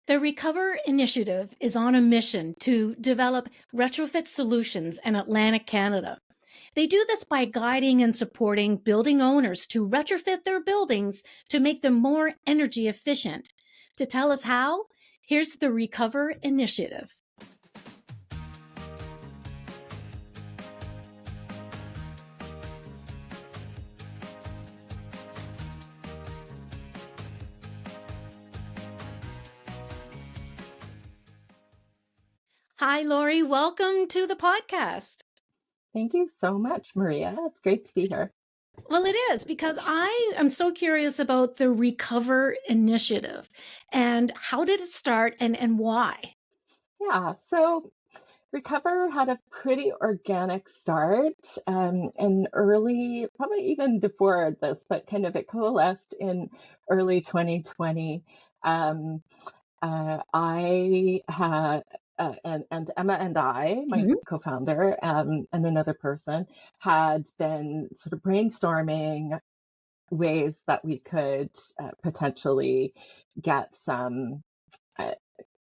The ReCover initiative is on a mission to develop retrofit solutions in Atlantic Canada. They do this by guiding and supporting building owners to retrofit their buildings to make them more energy efficient. To tell us how, here's the ReCover initiative. Hi, Lorrie. Welcome to the podcast. Thank you so much, Maria. It's great to be here. Well, it is because I am so curious about the ReCover initiative and how did it start and why? Yeah, so ReCover had a pretty organic start in early, probably even before this, but kind of it coalesced in early 2020. Um, I had and Emma and I, my co-founder, and another person, had been sort of brainstorming ways that we could potentially get some uh,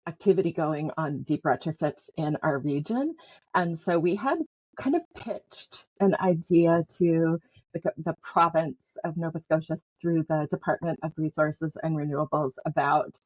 activity going on deep retrofits in our region. And so we had kind of pitched an idea to the province of Nova Scotia through the Department of Resources and Renewables about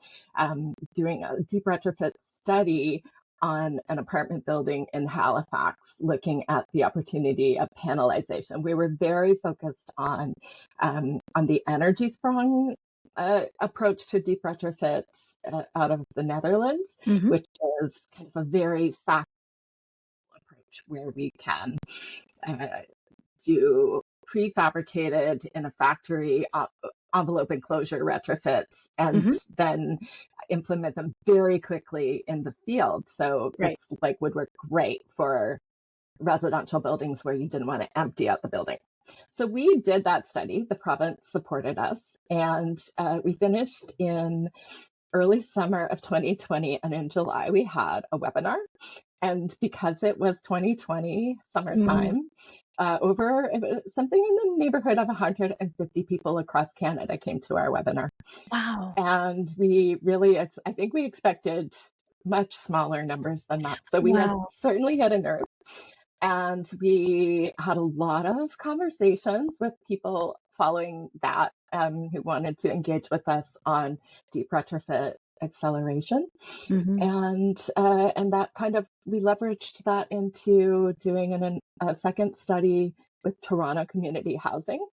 doing a deep retrofit study on an apartment building in Halifax, looking at the opportunity of panelization. We were very focused on the energy sprung approach to deep retrofits out of the Netherlands, which is kind of a very factual approach where we can do prefabricated in a factory envelope enclosure retrofits and then implement them very quickly in the field. So this would work great for residential buildings where you didn't want to empty out the building. So we did that study. The province supported us, and we finished in early summer of 2020. And in July, we had a webinar. And because it was 2020 summertime, over something in the neighborhood of 150 people across Canada came to our webinar. Wow. And we really, I think we expected much smaller numbers than that. So we had certainly hit a nerve. And we had a lot of conversations with people following that who wanted to engage with us on deep retrofit acceleration. And that kind of, we leveraged that into doing a second study with Toronto Community Housing,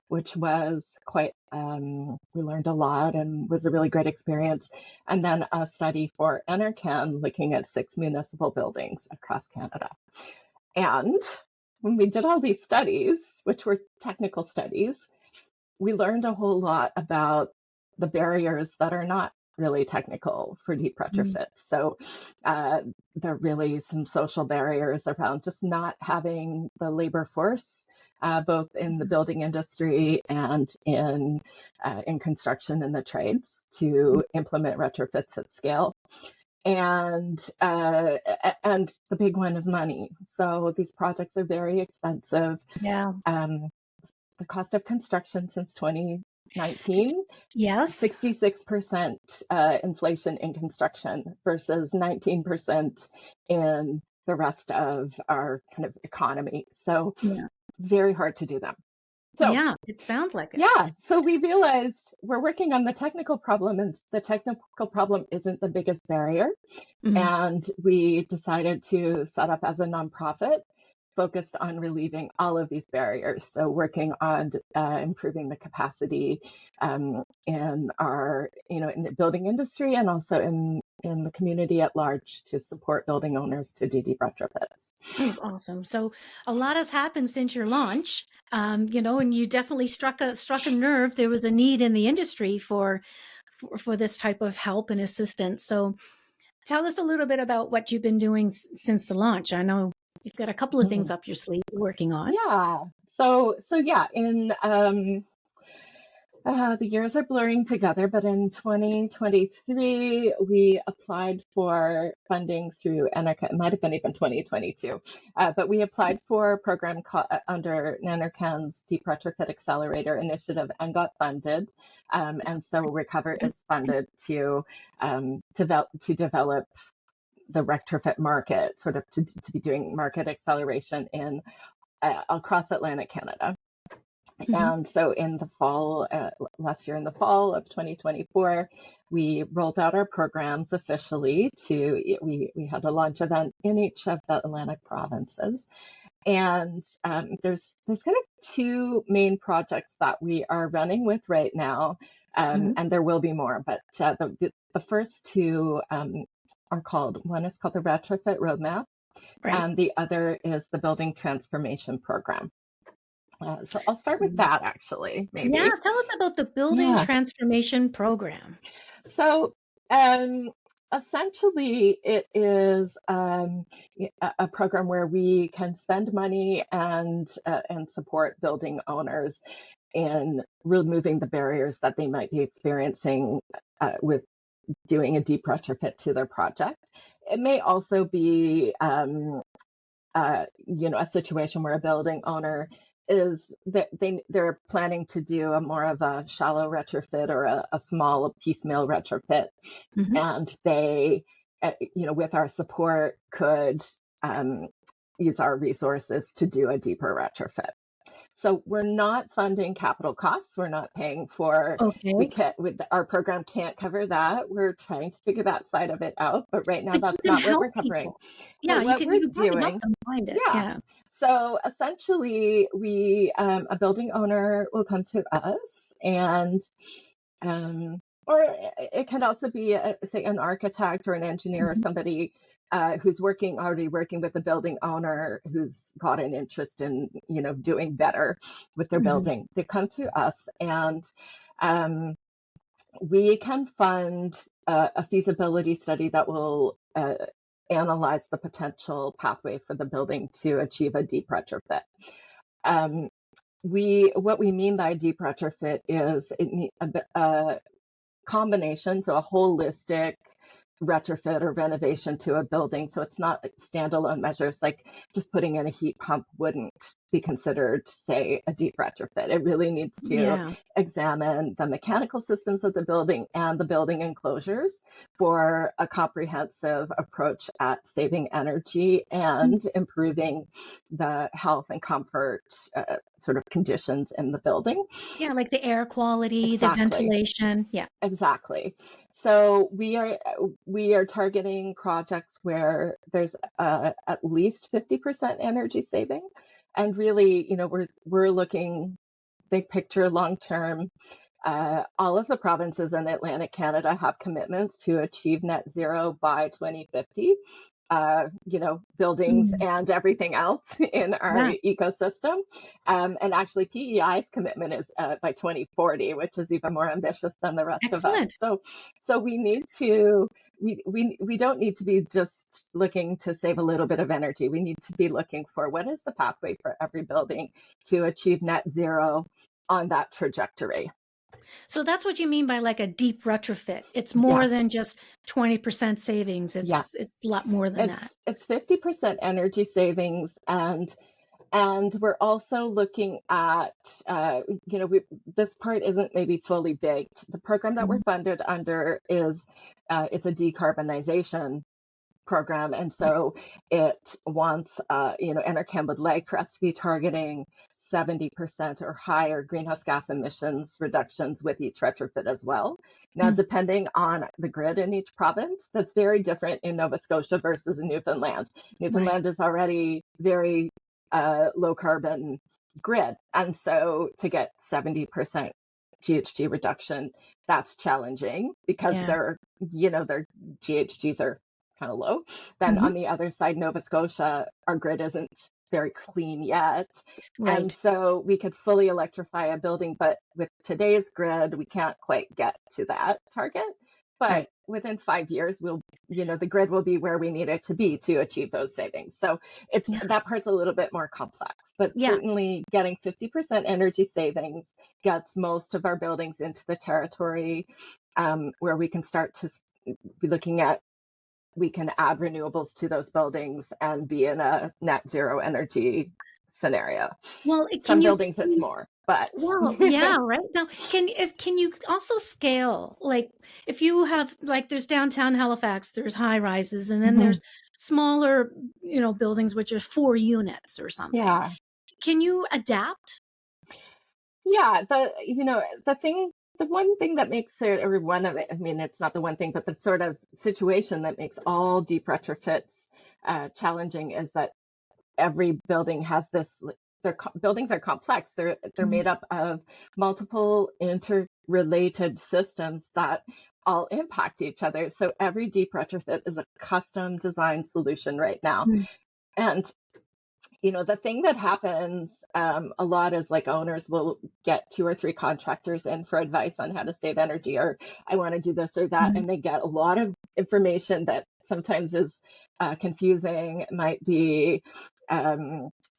which was quite, we learned a lot and was a really great experience. And then a study for Enercan looking at 6 municipal buildings across Canada. And when we did all these studies, which were technical studies, we learned a whole lot about the barriers that are not really technical for deep retrofits. So there are really some social barriers around just not having the labor force, both in the building industry and in construction and the trades to implement retrofits at scale. And the big one is money. So these projects are very expensive. Yeah. The cost of construction since 2019, 66% inflation in construction versus 19% in the rest of our kind of economy. So very hard to do them. So, yeah, it sounds like it. Yeah. So we realized we're working on the technical problem, and the technical problem isn't the biggest barrier. And we decided to set up as a nonprofit focused on relieving all of these barriers. So working on improving the capacity in our, in the building industry and also in the community at large to support building owners to do deep retrofits. That was awesome. So a lot has happened since your launch, and you definitely struck a nerve. There was a need in the industry for this type of help and assistance. So tell us a little bit about what you've been doing since the launch. I know you've got a couple of things up your sleeve you're working on. Yeah. So yeah, in The years are blurring together, but in 2023, we applied for funding through NRCan. It might have been even 2022, but we applied for a program under NRCan's Deep Retrofit Accelerator Initiative and got funded. And so ReCover is funded to develop the retrofit market, sort of to be doing market acceleration in across Atlantic Canada. And so in the fall, last year in the fall of 2024, we rolled out our programs officially we had a launch event in each of the Atlantic provinces. And there's kind of two main projects that we are running with right now, and there will be more, but the first two one is called the Retrofit Roadmap, and the other is the Building Transformation Program. So I'll start with that, actually, maybe. Yeah, tell us about the Building Transformation Program. So essentially, it is a program where we can spend money and support building owners in removing the barriers that they might be experiencing with doing a deep retrofit to their project. It may also be a situation where a building owner is that they're planning to do a more of a shallow retrofit or a small piecemeal retrofit, and they, with our support, could use our resources to do a deeper retrofit. So we're not funding capital costs. We're not paying for. Our program can't cover that. We're trying to figure that side of it out. But right now, that's not what we're covering. Yeah, you can probably help them find it. Yeah. So essentially, a building owner will come to us, and or it can also be, say, an architect or an engineer or somebody who's already working with a building owner who's got an interest in, doing better with their building. They come to us, and we can fund a feasibility study that will analyze the potential pathway for the building to achieve a deep retrofit. What we mean by deep retrofit is a combination, so a holistic retrofit or renovation to a building. So it's not like standalone measures, like just putting in a heat pump wouldn't be considered, say, a deep retrofit. It really needs to examine the mechanical systems of the building and the building enclosures for a comprehensive approach at saving energy and improving the health and comfort sort of conditions in the building. Yeah, like the air quality, the ventilation. Yeah, exactly. So we are targeting projects where there's at least 50% energy saving, and really, we're looking big picture, long term. All of the provinces in Atlantic Canada have commitments to achieve net zero by 2050. Buildings and everything else in our ecosystem. And actually PEI's commitment is by 2040, which is even more ambitious than the rest of us. So we need to, we don't need to be just looking to save a little bit of energy. We need to be looking for what is the pathway for every building to achieve net zero on that trajectory. So that's what you mean by like a deep retrofit. It's more than just 20% savings. It's a lot more than that. It's 50% energy savings, and we're also looking at, this part isn't maybe fully baked. The program that we're funded under is it's a decarbonization program, and so it wants, NRCan would like for us to be targeting 70% or higher greenhouse gas emissions reductions with each retrofit as well. Now, depending on the grid in each province, that's very different in Nova Scotia versus Newfoundland. Newfoundland is already very low carbon grid, and so to get 70% GHG reduction, that's challenging because their GHGs are kind of low. Then on the other side, Nova Scotia, our grid isn't very clean yet. And so we could fully electrify a building, but with today's grid, we can't quite get to that target. But Right. within 5 years, the grid will be where we need it to be to achieve those savings. So Yeah. that part's a little bit more complex, but Yeah. certainly getting 50% energy savings gets most of our buildings into the territory where we can start to be looking at, we can add renewables to those buildings and be in a net zero energy scenario. Well, Some buildings it's more, but well, yeah, right. Now, can you also scale? Like, if you have, like, there's downtown Halifax, there's high rises, and then Mhm. there's smaller, buildings which are 4 units or something. Yeah. Can you adapt? Yeah, the one thing that makes it, or one of it, I mean, it's not the one thing, but the sort of situation that makes all deep retrofits challenging is that every building has this, buildings are complex. They're Mhm. made up of multiple interrelated systems that all impact each other. So every deep retrofit is a custom design solution right now. Mm. And the thing that happens a lot is like owners will get two or three contractors in for advice on how to save energy, or I want to do this or that. Mhm. And they get a lot of information that sometimes is confusing, might be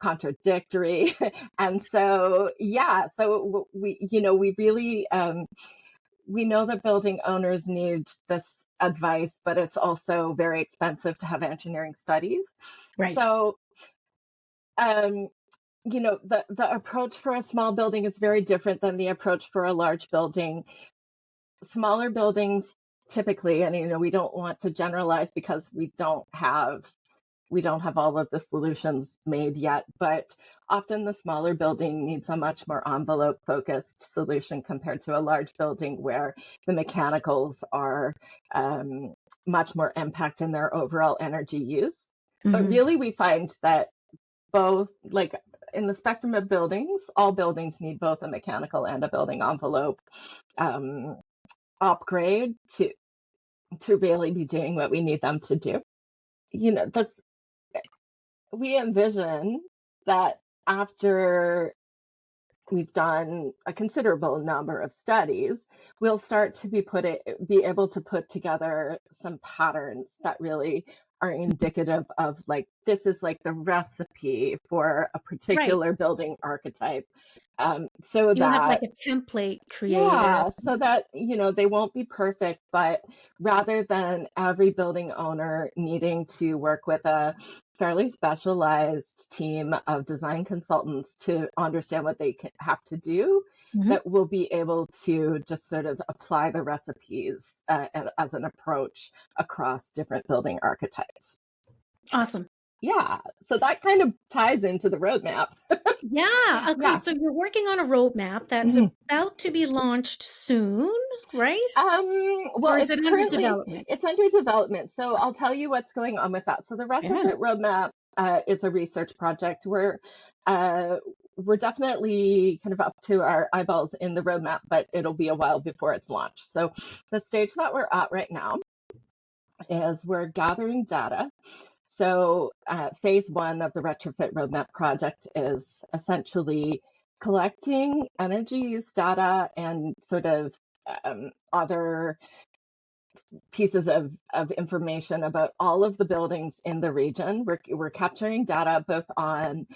contradictory. And so, yeah, so we really, we know that building owners need this advice, but it's also very expensive to have engineering studies. Right. So, um, the approach for a small building is very different than the approach for a large building. Smaller buildings typically, and we don't want to generalize because we don't have all of the solutions made yet, but often the smaller building needs a much more envelope focused solution compared to a large building where the mechanicals are um, much more impact in their overall energy use. But Hmm. really, we find that both, like in the spectrum of buildings, all buildings need both a mechanical and a building envelope um, upgrade to really be doing what we need them to do. That's we envision that after we've done a considerable number of studies, we'll start to be able to put together some patterns that really are indicative of, like, this is like the recipe for a Right. particular building archetype. So You have like that, a template created. yeah, so that, they won't be perfect, but rather than every building owner needing to work with a fairly specialized team of design consultants to understand what they have to do, Mhm. that we'll be able to just sort of apply the recipes as an approach across different building archetypes. Awesome. Yeah, so that kind of ties into the roadmap. Yeah. Okay. Yeah. So you're working on a roadmap that's Mhm. about to be launched soon, right? Well, Or is it under development? it's under development. So I'll tell you what's going on with that. So the Yeah. retrofit roadmap is a research project. Uh, we're definitely kind of up to our eyeballs in the roadmap, but it'll be a while before it's launched. So the stage that we're at right now is we're gathering data. So phase one of the retrofit roadmap project is essentially collecting energy use data and sort of other pieces of information about all of the buildings in the region. We're capturing data both on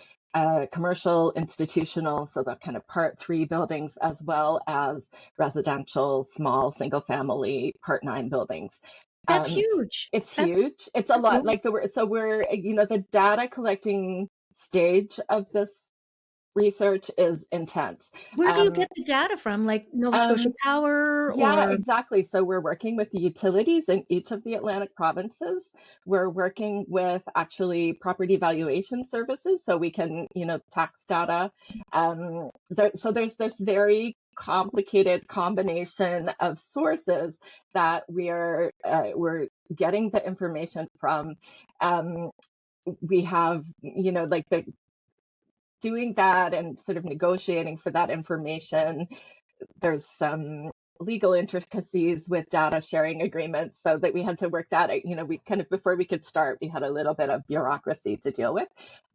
commercial, institutional, so the kind of part three buildings, as well as residential, small, single family, part nine buildings. That's Um, huge. it's That's huge. It's a that's lot. lo- Like we're the data collecting stage of this research is intense. Where do you Um, get the data from? Like Nova Scotia um, Power yeah, or exactly. So we're working with the utilities in each of the Atlantic provinces. We're working with actually property valuation services, so we can, tax data. So there's this very complicated combination of sources that we're getting the information from. Um, we have, like the doing that and sort of negotiating for that information. There's some legal intricacies with data sharing agreements, so that we had to work that out. We kind of, before we could start, we had a little bit of bureaucracy to deal with.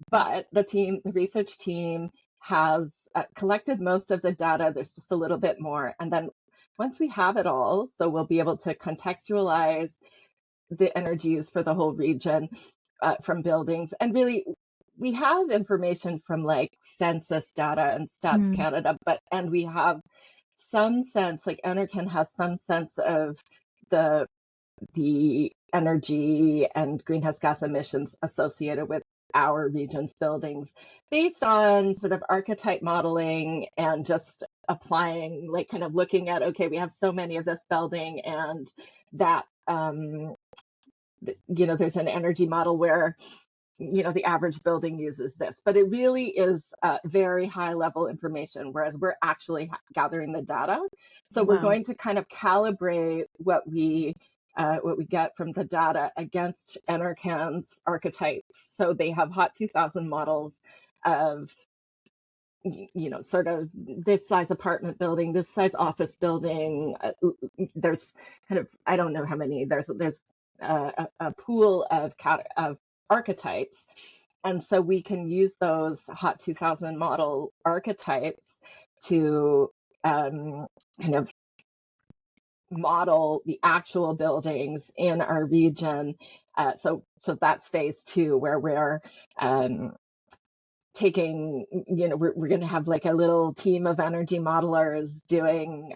But the research team has collected most of the data. There's just a little bit more. And then once we have it all, so we'll be able to contextualize the energy use for the whole region from buildings. And really, we have information from like census data and Stats Mm, Canada, and we have some sense, like Enercan has some sense of the the energy and greenhouse gas emissions associated with our region's buildings based on sort of archetype modeling and just applying, like kind of looking at, okay, we have so many of this building and that, there's an energy model where the average building uses this, but it really is very high level information, whereas we're actually gathering the data. So we're wow. going to kind of calibrate what we get from the data against Enercan's archetypes. So they have Hot 2000 models of sort of this size apartment building, this size office building. There's kind of, I don't know how many. There's a pool of archetypes, and so we can use those Hot 2000 model archetypes to kind of model the actual buildings in our region. So that's phase two, where we're taking, we're going to have like a little team of energy modelers doing,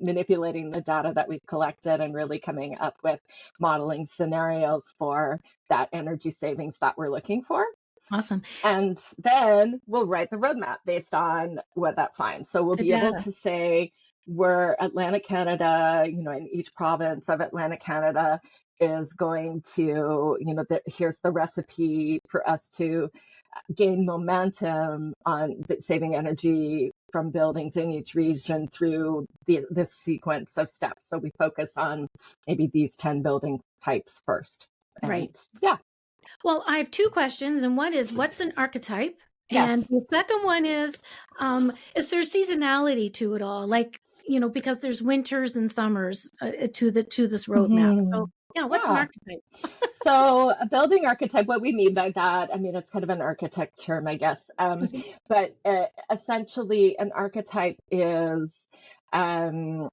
manipulating the data that we've collected and really coming up with modeling scenarios for that energy savings that we're looking for. Awesome. And then we'll write the roadmap based on what that finds. So we'll The be able data. to say where Atlantic Canada, in each province of Atlantic Canada is going to, here's the recipe for us to gain momentum on saving energy from buildings in each region through this sequence of steps. So we focus on maybe these 10 building types first. Right. And yeah. Well, I have two questions, and one is, what's an archetype? Yes. And the second one is there seasonality to it all? Like, because there's winters and summers to this roadmap. So, Mm-hmm. yeah, what's an Yeah. archetype? So a building archetype, what we mean by that, I mean, it's kind of an architect term, I guess. But essentially, an archetype is um,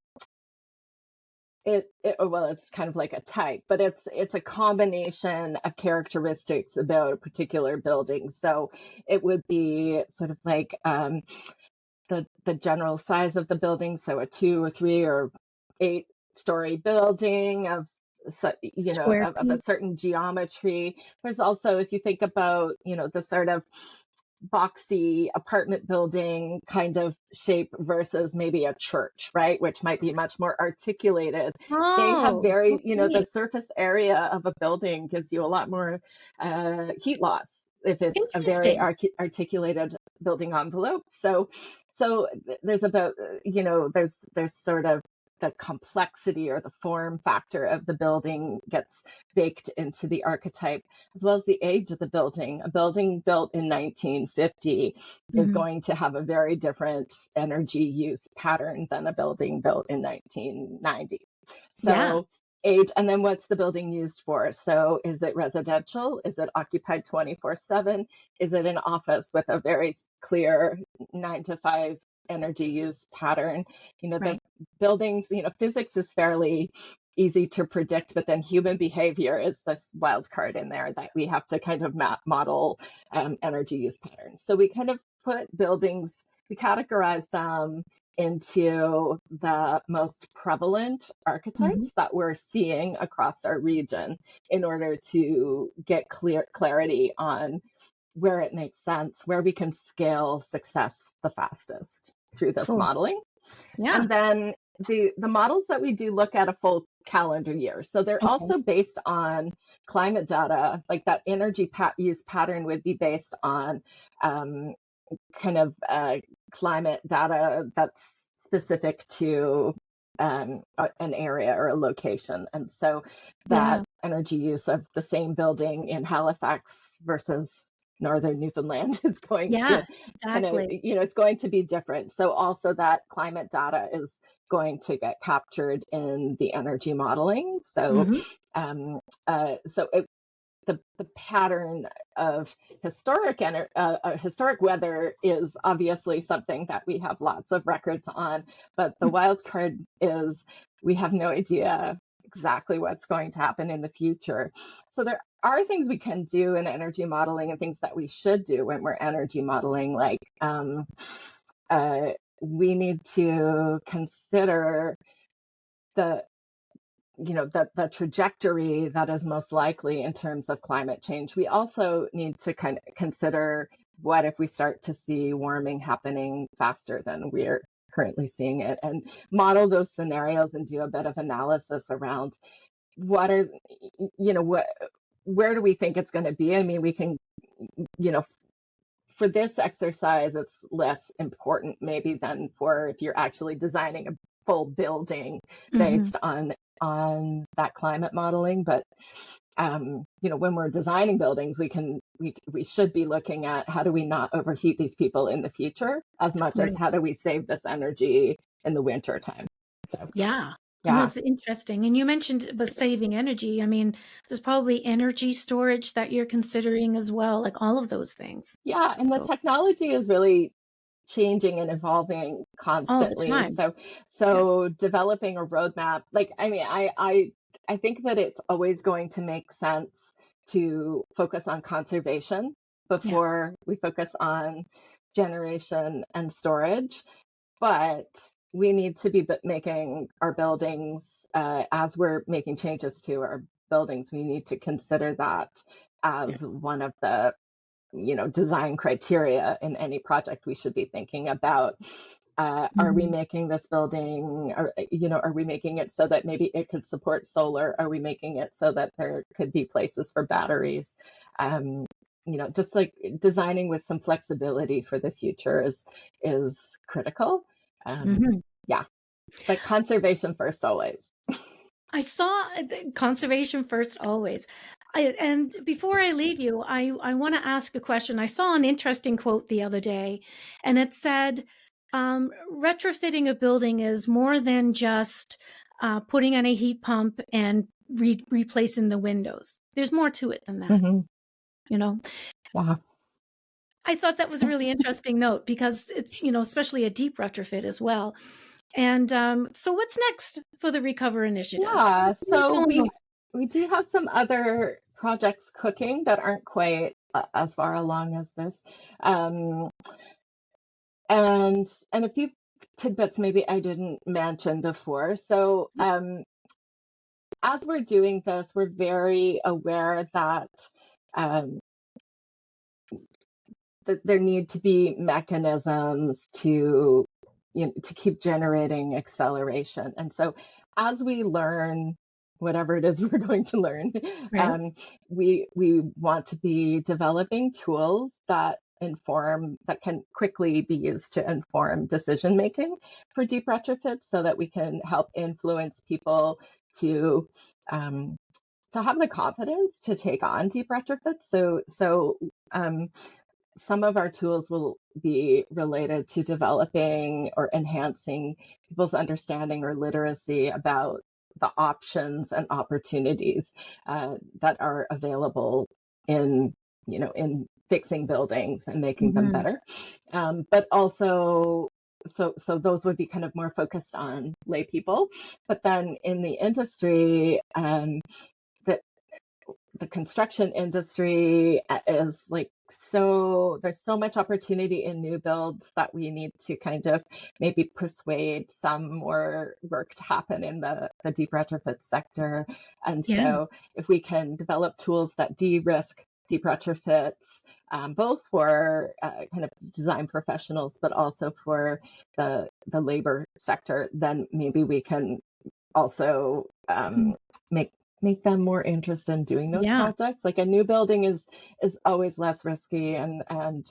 well, it's kind of like a type, but it's a combination of characteristics about a particular building. So it would be sort of like the general size of the building, so a 2 or 3 or 8-story building of Square of a feet. certain geometry. There's also, if you think about the sort of boxy apartment building kind of shape versus maybe a church, right, which might be much more articulated. They have Oh, very, the okay. surface area of a building gives you a lot more heat loss if it's a very Interesting. articulated building envelope. So there's about, there's sort of the complexity or the form factor of the building gets baked into the archetype, as well as the age of the building. A building built in 1950 is Hmm. going to have a very different energy use pattern than a building built in 1990. Yeah. So age, and then what's the building used for? So is it residential? Is it occupied 24/7? Is it an office with a very clear 9 to 5 energy use pattern? The Right. buildings, physics is fairly easy to predict, but then human behavior is this wild card in there that we have to kind of model energy use patterns. So we kind of put buildings, we categorize them into the most prevalent Hmm. archetypes that we're seeing across our region in order to get clarity on where it makes sense, where we can scale success the fastest through this Cool. modeling. Yeah. And then the models that we do look at a full calendar year. So they're Okay. also based on climate data, like that energy use pattern would be based on um, kind of climate data that's specific to an area or a location. And so that Yeah. energy use of the same building in Halifax versus northern Newfoundland is going Yeah. to kind of, Exactly. it's going to be different. So also that climate data is going to get captured in the energy modeling. So Hmm. um, so the pattern of historic weather is obviously something that we have lots of records on, but the wild card is we have no idea exactly what's going to happen in the future. So there are things we can do in energy modeling and things that we should do when we're energy modeling, like we need to consider the the trajectory that is most likely in terms of climate change. We also need to kind of consider what if we start to see warming happening faster than we're currently seeing it, and model those scenarios and do a bit of analysis around what are, where do we think it's going to be? I mean, we can, for this exercise, it's less important maybe than for if you're actually designing a full building based on that climate modeling. But when we're designing buildings, we should be looking at how do we not overheat these people in the future as much as how do we save this energy in the winter time. So yeah. That's interesting. And you mentioned about saving energy. I mean, there's probably energy storage that you're considering as well, like all of those things. Yeah, and the technology is really changing and evolving All the constantly. time. So developing a roadmap, like, I mean, I think that it's always going to make sense to focus on conservation before we focus on generation and storage. But we need to be making our buildings, as we're making changes to our buildings, we need to consider that as one of the design criteria in any project we should be thinking about. Are we making this building, are we making it so that maybe it could support solar? Are we making it so that there could be places for batteries? Just like designing with some flexibility for the future is critical. Yeah, but conservation first always. I saw conservation first always. And before I leave you, I want to ask a question. I saw an interesting quote the other day, and it said, retrofitting a building is more than just putting in a heat pump and replacing the windows. There's more to it than that, Yeah. I thought that was a really interesting note because it's, especially a deep retrofit as well. And so what's next for the ReCover initiative? Yeah, so we do have some other projects cooking that aren't quite as far along as this. And a few tidbits maybe I didn't mention before. So as we're doing this, we're very aware that there need to be mechanisms to keep generating acceleration. And so as we learn whatever it is we're going to learn, we want to be developing tools that can quickly be used to inform decision making for deep retrofits, so that we can help influence people to have the confidence to take on deep retrofits. So some of our tools will be related to developing or enhancing people's understanding or literacy about the options and opportunities that are available in fixing buildings and making them better. But also, so those would be kind of more focused on lay people. But then in the industry, the construction industry is there's so much opportunity in new builds that we need to kind of maybe persuade some more work to happen in the deep retrofit sector. And so if we can develop tools that de-risk deep retrofits, both for kind of design professionals, but also for the labor sector, then maybe we can also make them more interested in doing those projects. Like a new building is always less risky, and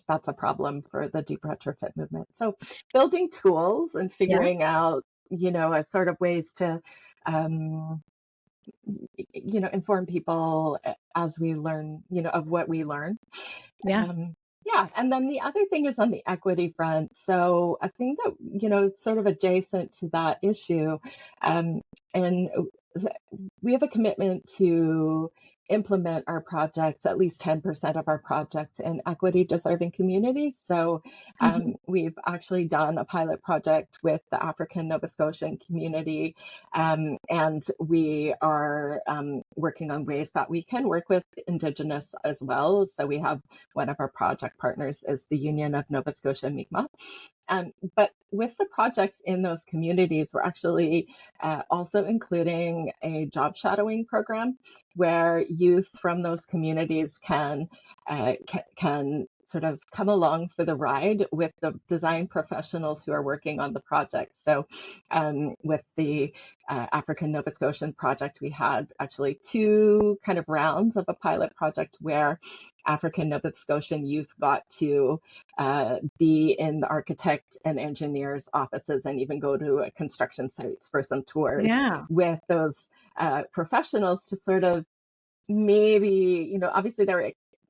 that's a problem for the deep retrofit movement. So building tools and figuring out, a sort of ways to inform people as we learn, of what we learn. And then the other thing is on the equity front. So I think that, sort of adjacent to that issue, and we have a commitment to implement our projects, at least 10% of our projects, in equity deserving communities. So we've actually done a pilot project with the African Nova Scotian community, and we are working on ways that we can work with Indigenous as well. So we have one of our project partners is the Union of Nova Scotia Mi'kmaq. But with the projects in those communities, we're actually also including a job shadowing program where youth from those communities can sort of come along for the ride with the design professionals who are working on the project. So with the African Nova Scotian project, we had actually two kind of rounds of a pilot project where African Nova Scotian youth got to be in the architect and engineers' offices and even go to construction sites for some tours with those professionals to sort of maybe, obviously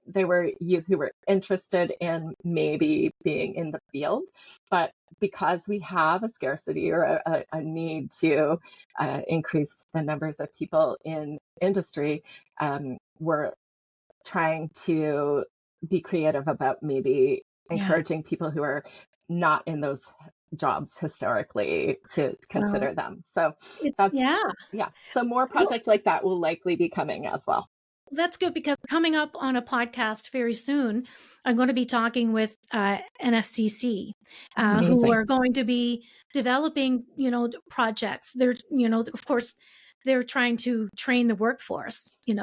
they were youth who were interested in maybe being in the field, but because we have a scarcity or a need to increase the numbers of people in industry, we're trying to be creative about maybe encouraging people who are not in those jobs historically to consider them. So that's, so more projects like that will likely be coming as well. That's good, because coming up on a podcast very soon, I'm going to be talking with NSCC, who are going to be developing, projects. They're, of course, they're trying to train the workforce, and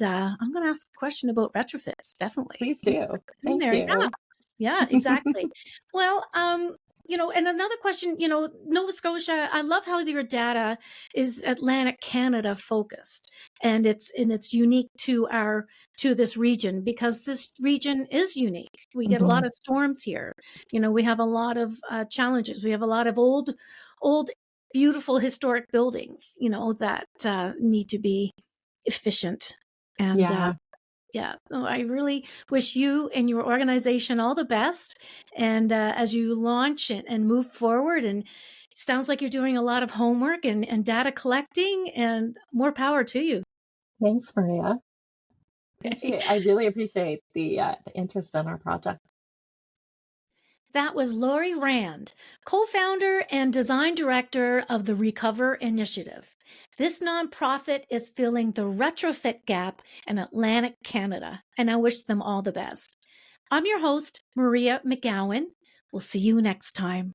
I'm going to ask a question about retrofits. Definitely. Please do. Thank you. Yeah, exactly. Well, and another question, Nova Scotia, I love how your data is Atlantic Canada focused, and it's unique to this region, because this region is unique. We get a lot of storms here. We have a lot of challenges. We have a lot of old, beautiful historic buildings, that need to be efficient. And I really wish you and your organization all the best. And as you launch and move forward, and it sounds like you're doing a lot of homework and data collecting, and more power to you. Thanks, Maria. I really appreciate the interest in our project. That was Lorrie Rand, co-founder and design director of the ReCover initiative. This nonprofit is filling the retrofit gap in Atlantic Canada, and I wish them all the best. I'm your host, Maria McGowan. We'll see you next time.